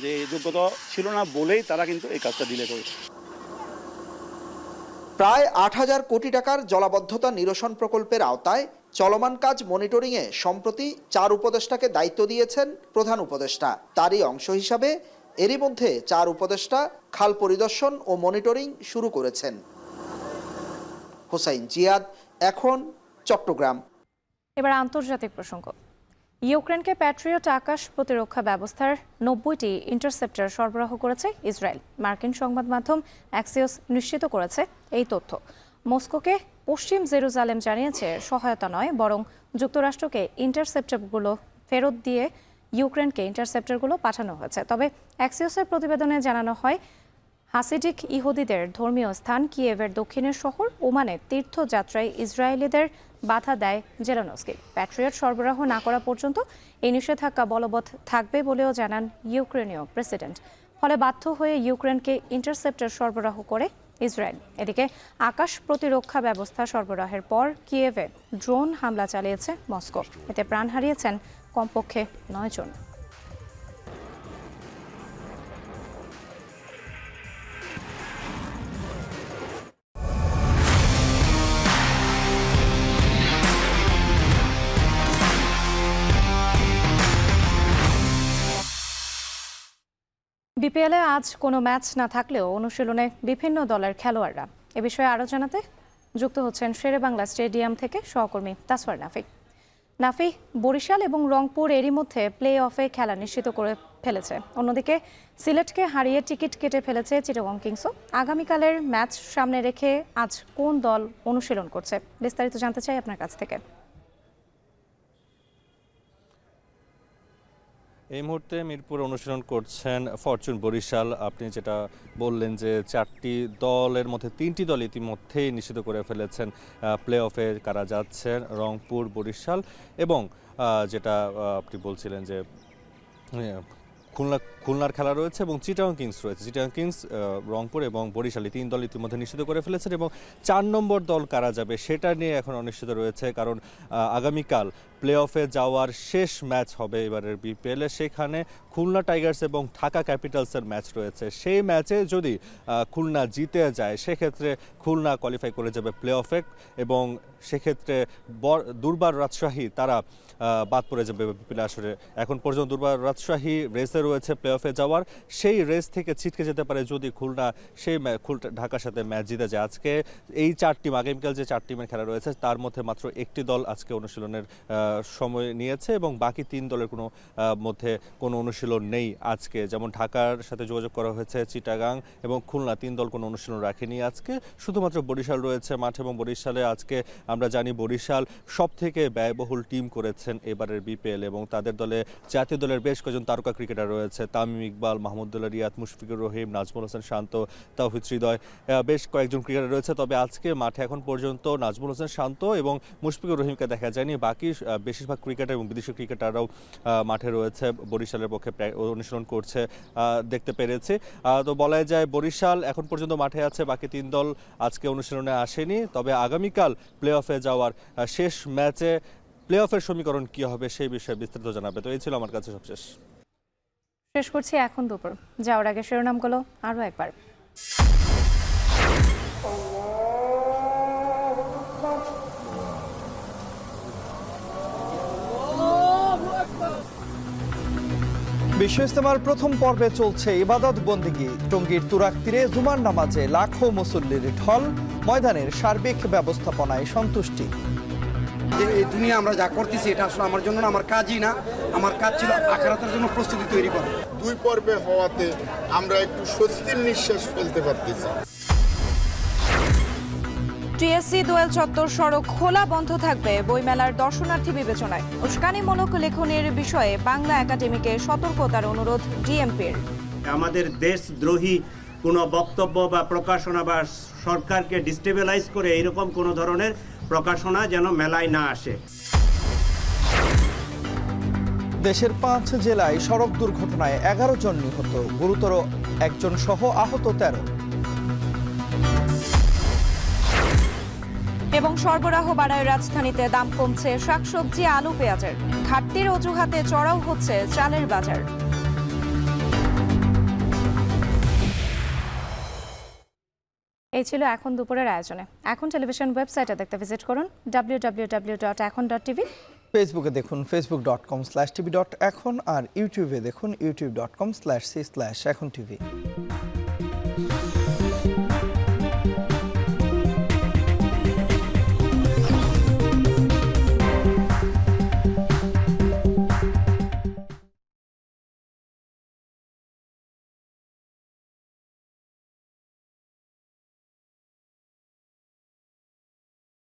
যে যোগ্যতা ছিল না বলেই তারা কিন্তু এই কাজটা ডিলে করেছে। প্রায় ৮,০০০ কোটি টাকার জলাবদ্ধতা নিরসন প্রকল্পের আওতায় চলমান কাজ মনিটরিংয়ে সম্প্রতি ৪ উপদেষ্টাকে দায়িত্ব দিয়েছেন প্রধান উপদেষ্টা। তারই অংশ হিসাবে এরই মধ্যে ৪ উপদেষ্টা খাল পরিদর্শন ও মনিটরিং শুরু করেছেন। হোসাইন জিয়াদ, এখন চট্টগ্রাম। এবার আন্তর্জাতিক প্রসঙ্গ। ইউক্রেনকে প্যাট্রিয়ট আকাশ প্রতিরক্ষা ব্যবস্থার ৯০টি ইন্টারসেপ্টর সরবরাহ করেছে ইসরায়েল। মার্কিন সংবাদ মাধ্যম অ্যাক্সিওস নিশ্চিত করেছে এই তথ্য। মস্কোকে পশ্চিম জেরুজালেম জানিয়েছে সহায়তা নয়, বরং যুক্তরাষ্ট্রকে ইন্টারসেপ্টরগুলো ফেরত দিয়ে ইউক্রেনকে ইন্টারসেপ্টরগুলো পাঠানো হয়েছে। তবে অ্যাক্সিওসের প্রতিবেদনে জানানো হয়, হাসিডিক ইহুদিদের ধর্মীয় স্থান কিয়েভের দক্ষিণের শহর ওমানে তীর্থযাত্রায় ইসরায়েলিদের বাধা দেয় জেলেনস্কি। প্যাট্রিয়ট সরবরাহ না করা পর্যন্ত এই নিষেধাজ্ঞা বলবৎ থাকবে বলেও জানান ইউক্রেনীয় প্রেসিডেন্ট। ফলে বাধ্য হয়ে ইউক্রেনকে ইন্টারসেপ্টর সরবরাহ করে ইসরায়েল। এদিকে আকাশ প্রতিরক্ষা ব্যবস্থা সরবরাহের পর কিয়েভে ড্রোন হামলা চালিয়েছে মস্কো। এতে প্রাণ হারিয়েছেন কমপক্ষে ৯ জন। বিপিএলে আজ কোনো ম্যাচ না থাকলেও অনুশীলনে বিভিন্ন দলের খেলোয়াড়রা। এ বিষয়ে আরও জানাতে যুক্ত হচ্ছেন শেরেবাংলা স্টেডিয়াম থেকে সহকর্মী তাসওয়ার নাফি। নাফি, বরিশাল এবং রংপুর এরই মধ্যে প্লে অফে খেলা নিশ্চিত করে ফেলেছে। অন্যদিকে সিলেটকে হারিয়ে টিকিট কেটে ফেলেছে চিটাগং কিংসও। আগামীকালের ম্যাচ সামনে রেখে আজ কোন দল অনুশীলন করছে, বিস্তারিত জানতে চাই আপনার কাছ থেকে। এই মুহূর্তে মিরপুর অনুশীলন করছেন ফরচুন বরিশাল। আপনি যেটা বললেন যে 4টি দলের মধ্যে 3টি দল ইতিমধ্যেই নিশ্চিত করে ফেলেছেন প্লে অফে কারা যাচ্ছেন, রংপুর, বরিশাল এবং যেটা আপনি বলছিলেন যে খুলনার খেলা রয়েছে এবং চিটাগং কিংস রয়েছে। চিটাগং কিংস, রংপুর এবং বরিশাল 3 দল ইতিমধ্যে নিশ্চিত করে ফেলেছেন এবং 4 নম্বর দল কারা যাবে সেটা নিয়ে এখন অনিশ্চিত রয়েছে, কারণ আগামীকাল প্লে অফে যাওয়ার শেষ ম্যাচ হবে এবারের বিপিএলে। সেখানে খুলনা টাইগার্স এবং ঢাকা ক্যাপিটালসের ম্যাচ রয়েছে। সেই ম্যাচে যদি খুলনা জিতে যায় সেক্ষেত্রে খুলনা কোয়ালিফাই করে যাবে প্লে অফে এবং সেক্ষেত্রে দুর্বার রাজশাহী তারা বাদ পড়ে যাবে বিপিএল আসরে। এখন পর্যন্ত দুর্বার রাজশাহী রেসে রয়েছে প্লে অফে যাওয়ার, সেই রেস থেকে ছিটকে যেতে পারে যদি খুলনা সেই ঢাকার সাথে ম্যাচ জিতে যায়। আজকে এই 4 টিম, আগামীকাল যে 4 টিমের খেলা রয়েছে তার মধ্যে মাত্র একটি দল আজকে অনুশীলনের সময় নিয়েছে এবং বাকি 3 দলের মধ্যে কোনো অনুশীলন নেই আজকে। যেমন ঢাকার সাথে যোগাযোগ করা হয়েছে, চিটাগাং এবং খুলনা 3 দল কোনো অনুশীলন রাখেনি আজকে। শুধুমাত্র বরিশাল রয়েছে মাঠে এবং বরিশালে আজকে আমরা জানি বরিশাল সব থেকে ব্যয়বহুল টিম করেছেন এবারের বিপিএল এবং তাদের দলে জাতীয় দলের বেশ কয়েকজন তারকা ক্রিকেটার রয়েছে। তামিম ইকবাল, মাহমুদুল্লাহ রিয়াদ, মুশফিকুর রহিম, নাজমুল হোসেন শান্ত, তাওহিদ হৃদয়, বেশ কয়েকজন ক্রিকেটার রয়েছে। তবে আজকে মাঠে এখন পর্যন্ত নাজমুল হোসেন শান্ত এবং মুশফিকুর রহিমকে দেখা যায়নি। বাকি বেশিরভাগ ক্রিকেটার এবং বিদেশি ক্রিকেটাররাও মাঠে রয়েছে, বরিশালের পক্ষে অনুশীলন করছে দেখতে পেরেছে। তো বলা যায় বরিশাল এখন পর্যন্ত মাঠে আছে, বাকি 3 দল আজকে অনুশীলনে আসেনি। তবে আগামীকাল প্লে অফে যাওয়ার শেষ ম্যাচে প্লে অফের সমীকরণ কি হবে সেই বিষয়ে বিস্তারিত জানাবে। তো এই ছিল আমার কাছে সবশেষ। শেষ করছি এখন দুপুর। যাওয়ার আগে শিরোনামগুলো আরও একবার। বিশ্ব ইজতেমার প্রথম পর্বে চলছে ইবাদত বন্দেগী। টঙ্গীর তুরাগ তীরে জুমার নামাজে লাখো মুসল্লির ঢল, ময়দানের সার্বিক ব্যবস্থাপনায় সন্তুষ্টি। যে এই দুনিয়া আমরা যা করতেছি এটা আসলে আমার জন্য না, আমার কাজই না, আমার কাজ ছিল আখিরাতের জন্য প্রস্তুতি তৈরি করা। 2 পর্বে হওয়াতে আমরা একটু স্বস্তির নিঃশ্বাস ফেলতে পারতেছি। টিএসসি দোয়েল চত্বর সড়ক খোলা বন্ধ থাকবে বইমেলার দর্শনার্থী বিবেচনায়। উস্কানিমূলক লেখনের বিষয়ে বাংলা একাডেমিকে সতর্কতার অনুরোধ ডিএমপির। আমাদের দেশদ্রোহী কোনো বক্তব্য বা প্রকাশনা বা সরকারকে ডিস্টেবিলাইজ করে এইরকম কোনো ধরনের প্রকাশনা যেন মেলায় না আসে। দেশের 5 জেলায় সড়ক দুর্ঘটনায় 11 জন নিহত, গুরুতর 1 জন সহ আহত 13। এবং সরবরাহ বাড়ায় রাজধানীতে, দাম কমছে শাকসবজি, আলু, পেঁয়াজের। ঘাটতির অজুহাতে চড়াও হচ্ছে চালের বাজার। এই ছিল এখন দুপুরের আয়োজনে। এখন টেলিভিশন ওয়েবসাইটে দেখতে ভিজিট করুন www.ekon.tv। ফেসবুকে দেখুন facebook.com/tv.ekon আর ইউটিউবে দেখুন youtube.com/c/ekontv।